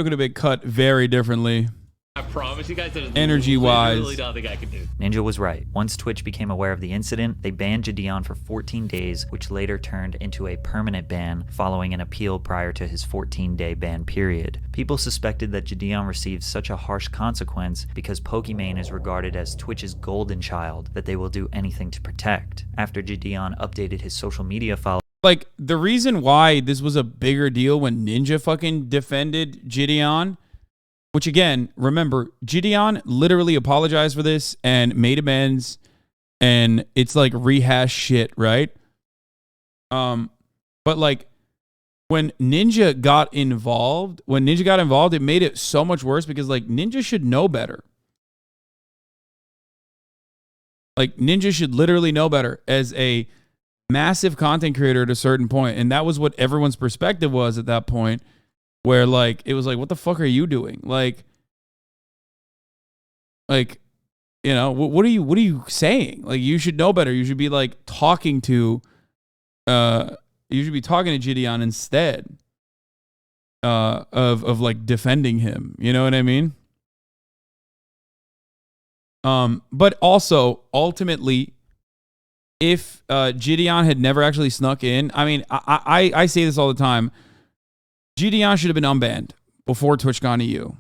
could have been cut very differently. I promise you guys that energy-wise. literally nothing I can do. Ninja was right. Once Twitch became aware of the incident, they banned Gideon for 14 days, which later turned into a permanent ban following an appeal prior to his 14-day ban period. People suspected that Gideon received such a harsh consequence because Pokimane is regarded as Twitch's golden child that they will do anything to protect. After Gideon updated his social media followers, like, the reason why this was a bigger deal when Ninja fucking defended Gideon, which again, remember, Gideon literally apologized for this and made amends, and it's like rehash shit, right? But like when Ninja got involved, it made it so much worse because like Ninja should know better. Like Ninja should literally know better as a massive content creator at a certain point, and that was what everyone's perspective was at that point. Where like it was like, what the fuck are you doing? Like, you know, what are you saying? Like, you should know better. You should be like talking to Gideon instead of like defending him. You know what I mean? But also, ultimately, if Gideon had never actually snuck in, I mean, I say this all the time. Gideon should have been unbanned before Twitch gone to you.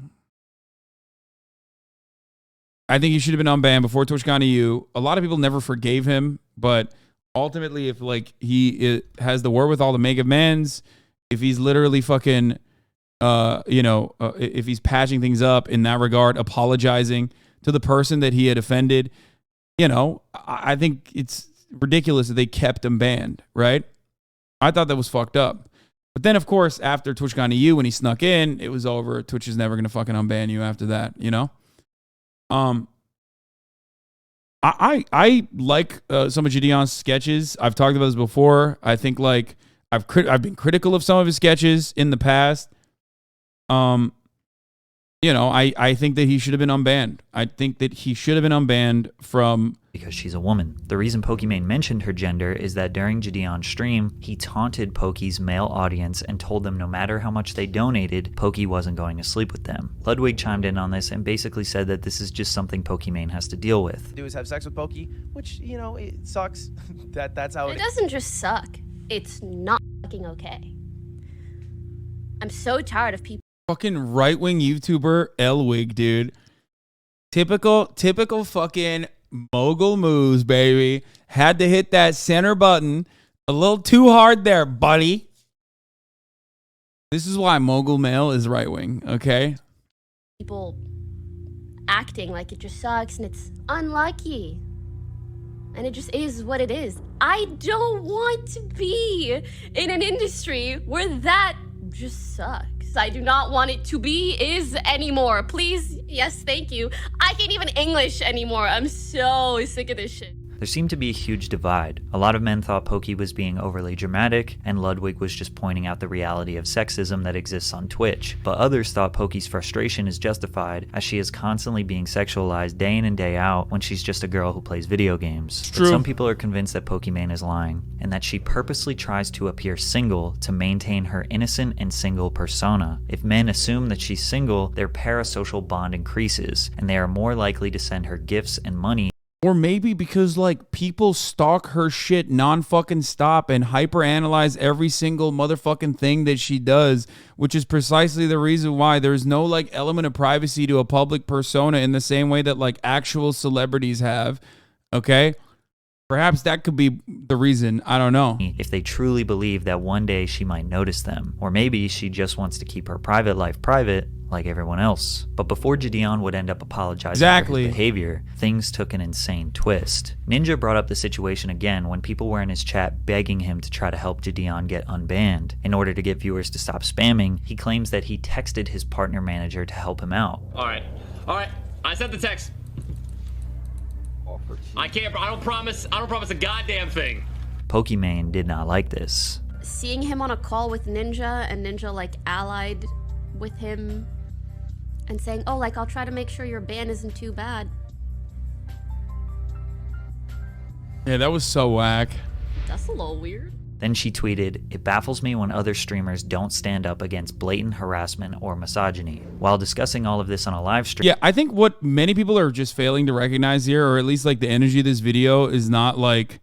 I think he should have been unbanned before Twitch gone to you. A lot of people never forgave him, but ultimately, if like he has the wherewithal to make amends, if he's literally fucking, if he's patching things up in that regard, apologizing to the person that he had offended, I think it's ridiculous that they kept him banned, right? I thought that was fucked up. But then, of course, after Twitch gone to you, when he snuck in, it was over. Twitch is never going to fucking unban you after that, I like some of Gideon's sketches. I've talked about this before. I think like I've been critical of some of his sketches in the past. I think that he should have been unbanned. I think that he should have been unbanned from... Because she's a woman. The reason Pokimane mentioned her gender is that during Gideon's stream, he taunted Poki's male audience and told them no matter how much they donated, Poki wasn't going to sleep with them. Ludwig chimed in on this and basically said that this is just something Pokimane has to deal with. Do is have sex with Poki, which, it sucks. That's how It doesn't just suck. It's not fucking okay. I'm so tired of people. Fucking right-wing YouTuber Elwig, dude. Typical fucking mogul moves, baby. Had to hit that center button a little too hard there, buddy. This is why mogul male is right-wing, okay? People acting like it just sucks and it's unlucky. And it just is what it is. I don't want to be in an industry where that just sucks. I do not want it to be is anymore. Please, yes, thank you. I can't even English anymore. I'm so sick of this shit. There seemed to be a huge divide. A lot of men thought Poki was being overly dramatic, and Ludwig was just pointing out the reality of sexism that exists on Twitch. But others thought Poki's frustration is justified, as she is constantly being sexualized day in and day out when she's just a girl who plays video games. But some people are convinced that Pokimane is lying, and that she purposely tries to appear single to maintain her innocent and single persona. If men assume that she's single, their parasocial bond increases, and they are more likely to send her gifts and money. Or maybe because like people stalk her shit non-fucking stop and hyper-analyze every single motherfucking thing that she does, which is precisely the reason why there's no like element of privacy to a public persona in the same way that like actual celebrities have. Okay? Perhaps that could be the reason. I don't know. If they truly believe that one day she might notice them. Or maybe she just wants to keep her private life private like everyone else. But before Gideon would end up apologizing for his behavior, things took an insane twist. Ninja brought up the situation again when people were in his chat begging him to try to help Gideon get unbanned. In order to get viewers to stop spamming, he claims that he texted his partner manager to help him out. All right. I sent the text. I don't promise a goddamn thing. Pokimane did not like this. Seeing him on a call with Ninja and Ninja like allied with him and saying, oh, like I'll try to make sure your ban isn't too bad. Yeah, that was so whack. That's a little weird. Then she tweeted, "It baffles me when other streamers don't stand up against blatant harassment or misogyny." While discussing all of this on a live stream. Yeah, I think what many people are just failing to recognize here, or at least like the energy of this video is not like,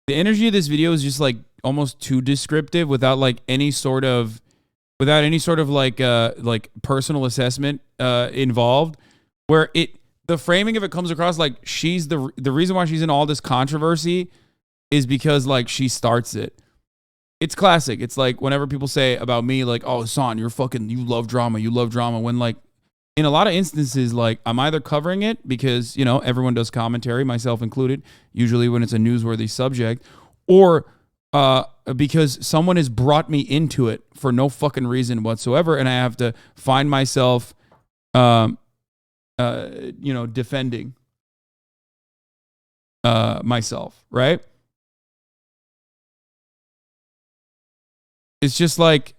the energy of this video is just like almost too descriptive without any sort of like personal assessment involved, where the framing of it comes across like she's the reason why she's in all this controversy is because like she starts it. It's classic. It's like whenever people say about me like, oh, Hasan, you love drama, when like in a lot of instances like I'm either covering it because everyone does commentary, myself included, usually when it's a newsworthy subject, or because someone has brought me into it for no fucking reason whatsoever, and I have to find myself defending myself, right? It's just like,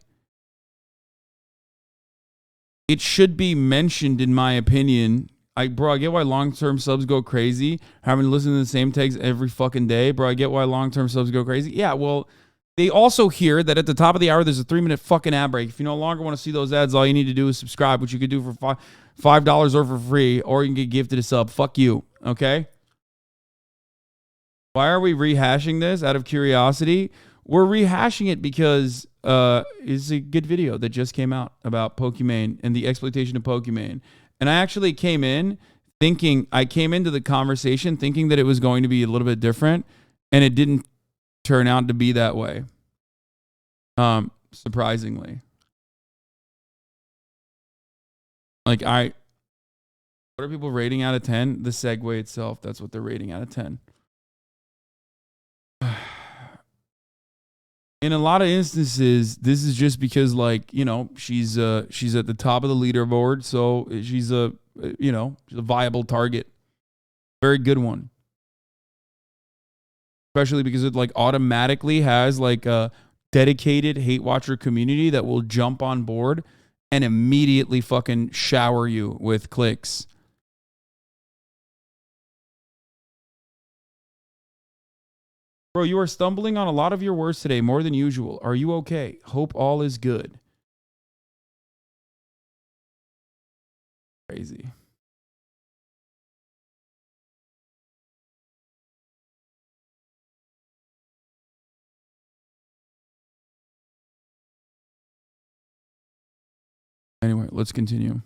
it should be mentioned in my opinion. I get why long-term subs go crazy. Having to listen to the same takes every fucking day. Bro, I get why long-term subs go crazy. Yeah, well, they also hear that at the top of the hour, there's a 3-minute fucking ad break. If you no longer want to see those ads, all you need to do is subscribe, which you could do for $5 or for free, or you can get gifted a sub. Fuck you. Okay. Why are we rehashing this out of curiosity? We're rehashing it because it's a good video that just came out about Pokimane and the exploitation of Pokimane. And I actually came into the conversation thinking that it was going to be a little bit different, and it didn't turn out to be that way. Surprisingly. Like what are people rating out of 10? The segue itself, that's what they're rating out of 10. In a lot of instances, this is just because, like, you know, she's at the top of the leaderboard, so she's a viable target. Very good one. Especially because it like automatically has like a dedicated hate watcher community that will jump on board and immediately fucking shower you with clicks. Bro, you are stumbling on a lot of your words today, more than usual. Are you okay? Hope all is good. Crazy. Anyway, let's continue.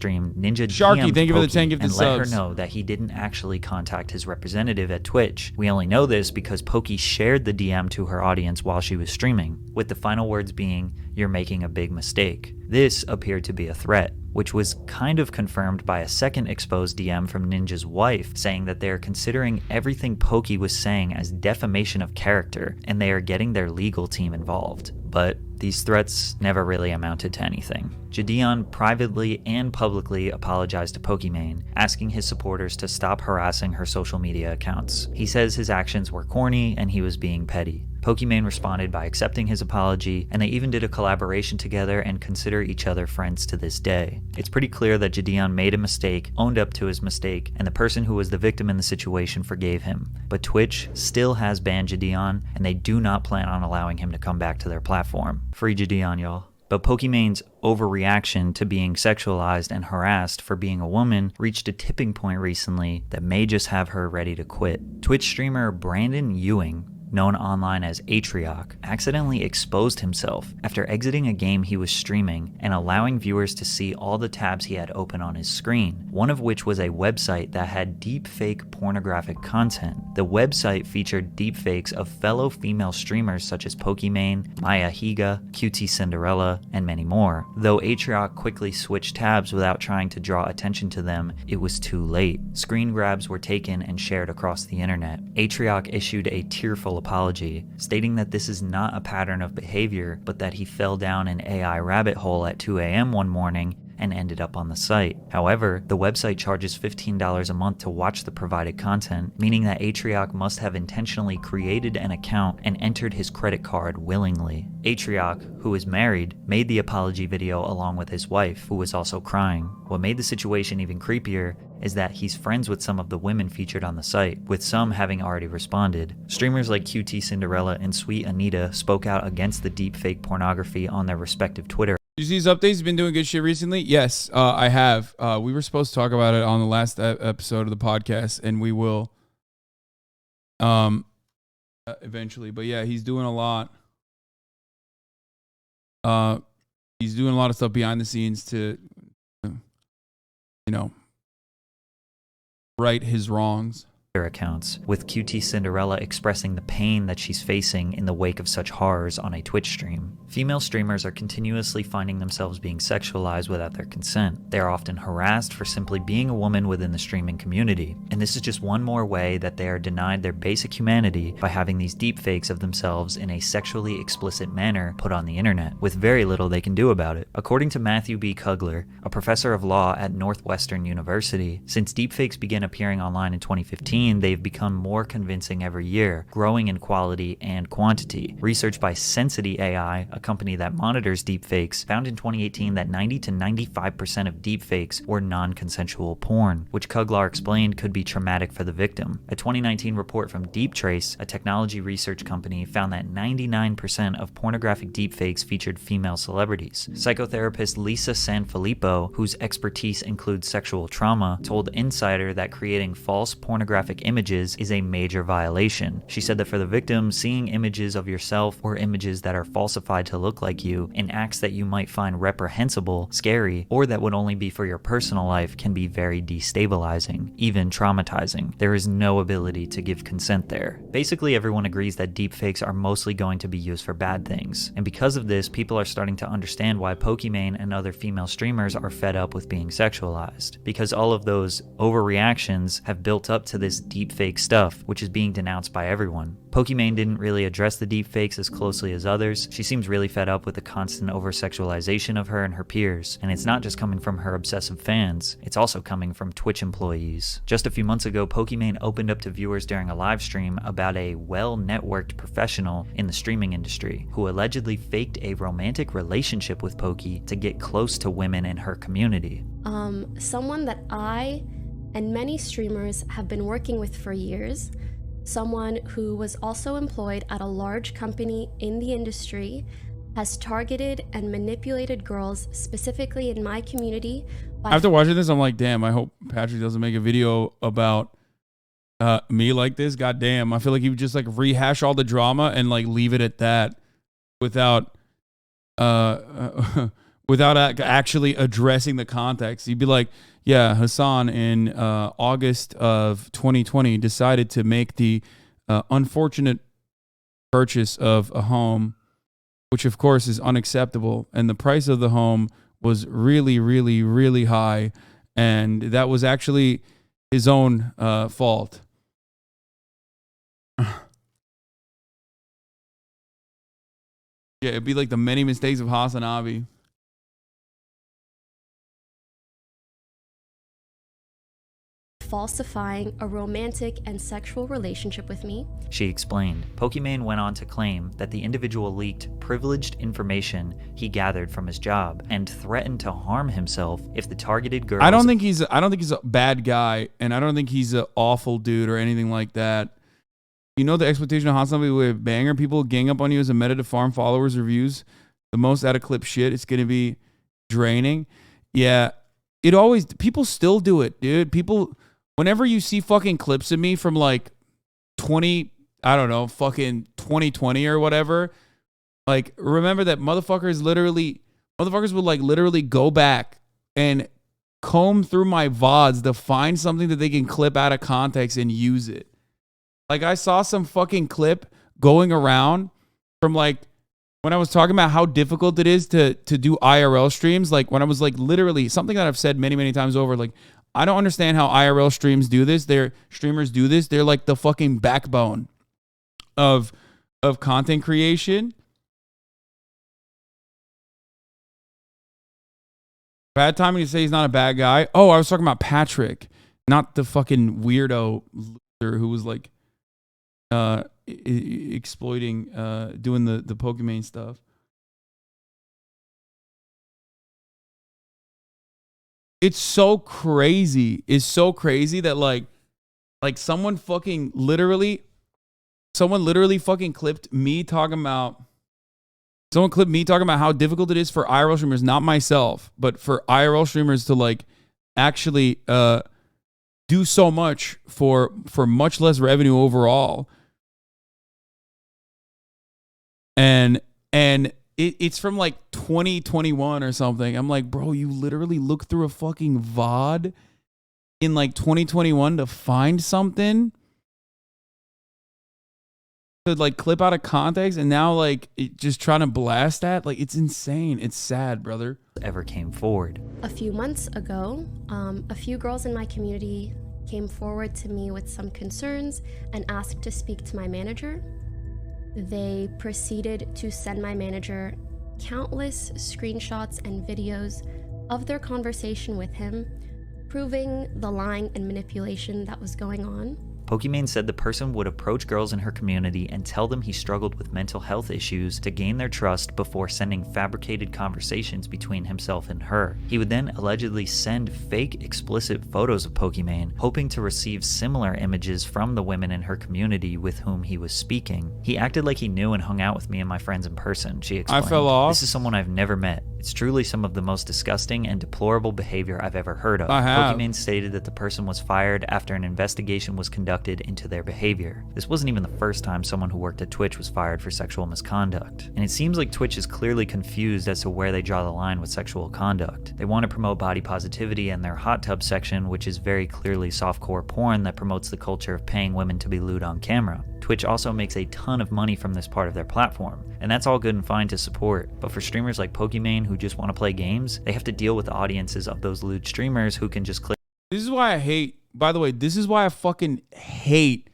Stream, Ninja Sharky, DM'd thank you for the Poki 10 gifted and let subs. her know that he didn't actually contact his representative at Twitch. We only know this because Poki shared the DM to her audience while she was streaming, with the final words being, "You're making a big mistake." This appeared to be a threat, which was kind of confirmed by a second exposed DM from Ninja's wife, saying that they are considering everything Poki was saying as defamation of character, and they are getting their legal team involved. But these threats never really amounted to anything. Gideon privately and publicly apologized to Pokimane, asking his supporters to stop harassing her social media accounts. He says his actions were corny and he was being petty. Pokimane responded by accepting his apology, and they even did a collaboration together and consider each other friends to this day. It's pretty clear that Gideon made a mistake, owned up to his mistake, and the person who was the victim in the situation forgave him. But Twitch still has banned Gideon, and they do not plan on allowing him to come back to their platform. Free Gideon, y'all. But Pokimane's overreaction to being sexualized and harassed for being a woman reached a tipping point recently that may just have her ready to quit. Twitch streamer Brandon Ewing, known online as Atrioc, accidentally exposed himself after exiting a game he was streaming and allowing viewers to see all the tabs he had open on his screen, one of which was a website that had deepfake pornographic content. The website featured deepfakes of fellow female streamers such as Pokimane, Maya Higa, QT Cinderella, and many more. Though Atrioc quickly switched tabs without trying to draw attention to them, it was too late. Screen grabs were taken and shared across the internet. Atrioc issued a tearful apology, stating that this is not a pattern of behavior, but that he fell down an AI rabbit hole at 2 a.m. one morning and ended up on the site. However, the website charges $15 a month to watch the provided content, meaning that Atrioc must have intentionally created an account and entered his credit card willingly. Atrioc, who is married, made the apology video along with his wife, who was also crying. What made the situation even creepier is that he's friends with some of the women featured on the site, with some having already responded. Streamers like QT Cinderella and Sweet Anita spoke out against the deepfake pornography on their respective Twitter. You see these updates? You've been doing good shit recently? Yes, I have. We were supposed to talk about it on the last episode of the podcast, and we will eventually. But yeah, he's doing a lot. He's doing a lot of stuff behind the scenes to, right his wrongs. Accounts, with QT Cinderella expressing the pain that she's facing in the wake of such horrors on a Twitch stream. Female streamers are continuously finding themselves being sexualized without their consent. They are often harassed for simply being a woman within the streaming community, and this is just one more way that they are denied their basic humanity by having these deepfakes of themselves in a sexually explicit manner put on the internet, with very little they can do about it. According to Matthew B. Kugler, a professor of law at Northwestern University, since deepfakes began appearing online in 2015, 2014, they've become more convincing every year, growing in quality and quantity. Research by Sensity AI, a company that monitors deepfakes, found in 2018 that 90 to 95% of deepfakes were non-consensual porn, which Kuglar explained could be traumatic for the victim. A 2019 report from DeepTrace, a technology research company, found that 99% of pornographic deepfakes featured female celebrities. Psychotherapist Lisa Sanfilippo, whose expertise includes sexual trauma, told Insider that creating false pornographic images is a major violation. She said that for the victim, seeing images of yourself or images that are falsified to look like you in acts that you might find reprehensible, scary, or that would only be for your personal life can be very destabilizing, even traumatizing. There is no ability to give consent there. Basically, everyone agrees that deepfakes are mostly going to be used for bad things, and because of this, people are starting to understand why Pokimane and other female streamers are fed up with being sexualized, because all of those overreactions have built up to this deepfake stuff, which is being denounced by everyone. Pokimane didn't really address the deepfakes as closely as others. She seems really fed up with the constant over-sexualization of her and her peers, and it's not just coming from her obsessive fans, it's also coming from Twitch employees. Just a few months ago, Pokimane opened up to viewers during a live stream about a well-networked professional in the streaming industry who allegedly faked a romantic relationship with Poki to get close to women in her community. Someone that I and many streamers have been working with for years, someone who was also employed at a large company in the industry, has targeted and manipulated girls, specifically in my community. After watching this, I'm like, damn, I hope Patrick doesn't make a video about me like this. God damn, I feel like he would just like rehash all the drama and like leave it at that without without actually addressing the context. He'd be like, yeah, Hasan in August of 2020 decided to make the unfortunate purchase of a home, which of course is unacceptable. And the price of the home was really, really, really high. And that was actually his own fault. Yeah, it'd be like the many mistakes of HasanAbi. Falsifying a romantic and sexual relationship with me. She explained. Pokimane went on to claim that the individual leaked privileged information he gathered from his job and threatened to harm himself if the targeted girls... I don't think he's a bad guy, and I don't think he's an awful dude or anything like that. You know the exploitation of HasanAbi with banger people gang up on you as a meta to farm followers reviews, the most out of clip shit. It's gonna be draining. Yeah, people still do it, dude. People, whenever you see fucking clips of me from like 2020 or whatever, like remember that motherfuckers would like literally go back and comb through my VODs to find something that they can clip out of context and use it. Like I saw some fucking clip going around from like when I was talking about how difficult it is to do IRL streams, like when I was like literally something that I've said many, many times over, like I don't understand how IRL streamers do this. They're like the fucking backbone of content creation. Bad timing to say he's not a bad guy. Oh, I was talking about Patrick, not the fucking weirdo loser who was like exploiting, doing the Pokimane stuff. It's so crazy. It's so crazy that like someone literally fucking clipped me talking about how difficult it is for IRL streamers, not myself, but for IRL streamers to like actually do so much for much less revenue overall. And it's from like 2021 or something. I'm like, bro, you literally look through a fucking VOD in like 2021 to find something to like clip out of context, and now like just trying to blast that. Like, it's insane. It's sad, brother. Ever came forward. A few months ago, a few girls in my community came forward to me with some concerns and asked to speak to my manager. They proceeded to send my manager countless screenshots and videos of their conversation with him, proving the lying and manipulation that was going on. Pokimane said the person would approach girls in her community and tell them he struggled with mental health issues to gain their trust before sending fabricated conversations between himself and her. He would then allegedly send fake explicit photos of Pokimane, hoping to receive similar images from the women in her community with whom he was speaking. He acted like he knew and hung out with me and my friends in person, she explained. I fell off. This is someone I've never met. It's truly some of the most disgusting and deplorable behavior I've ever heard of. I have. Pokimane stated that the person was fired after an investigation was conducted into their behavior. This wasn't even the first time someone who worked at Twitch was fired for sexual misconduct. And it seems like Twitch is clearly confused as to where they draw the line with sexual conduct. They want to promote body positivity in their hot tub section, which is very clearly softcore porn that promotes the culture of paying women to be lewd on camera. Twitch also makes a ton of money from this part of their platform, and that's all good and fine to support, but for streamers like Pokimane who just want to play games, they have to deal with the audiences of those lewd streamers who can just click. This is why I hate, by the way, this is why I fucking hate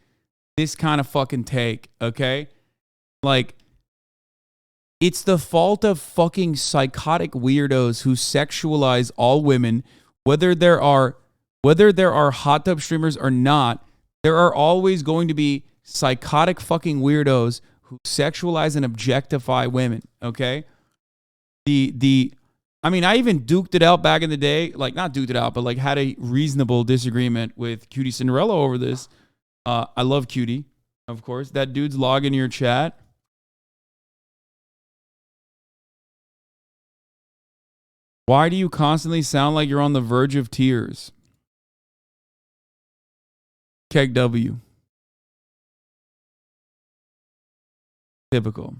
this kind of fucking take, okay? Like, it's the fault of fucking psychotic weirdos who sexualize all women, whether there are hot tub streamers or not. There are always going to be psychotic fucking weirdos who sexualize and objectify women, okay? I mean, I even duked it out back in the day, like not duked it out, but like had a reasonable disagreement with Cutie Cinderella over this. I love Cutie, of course. That dude's logging your chat. Why do you constantly sound like you're on the verge of tears? Keg W. Typical.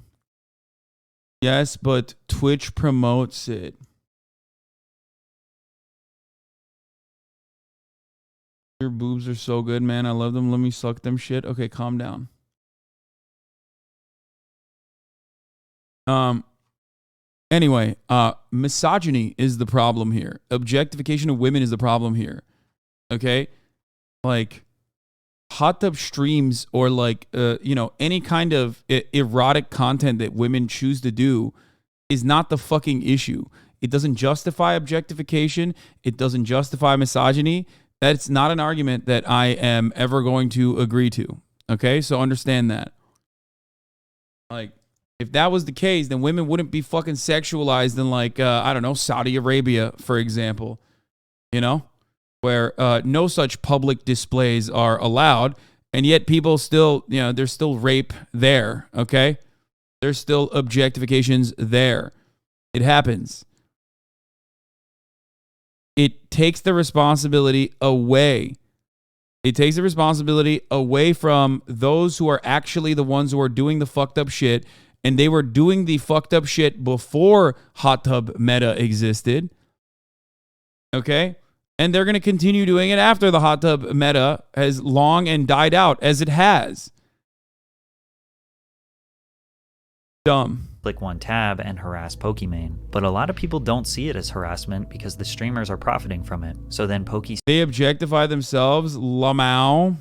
Yes, but Twitch promotes it. Your boobs are so good, man. I love them. Let me suck them shit. Okay, calm down. Anyway, misogyny is the problem here. Objectification of women is the problem here. Okay? Like hot tub streams or like any kind of erotic content that women choose to do is not the fucking issue. It doesn't justify objectification. It doesn't justify misogyny. That's not an argument that I am ever going to agree to. Okay? So understand that. Like, if that was the case, then women wouldn't be fucking sexualized in like, I don't know, Saudi Arabia, for example. You know? Where no such public displays are allowed, and yet people still, there's still rape there, okay? There's still objectifications there. It happens. It takes the responsibility away. It takes the responsibility away from those who are actually the ones who are doing the fucked up shit, and they were doing the fucked up shit before hot tub meta existed, okay? And they're going to continue doing it after the hot tub meta has long and died out, as it has. Dumb. Click one tab and harass Pokimane. But a lot of people don't see it as harassment because the streamers are profiting from it. So then They objectify themselves, Lamau.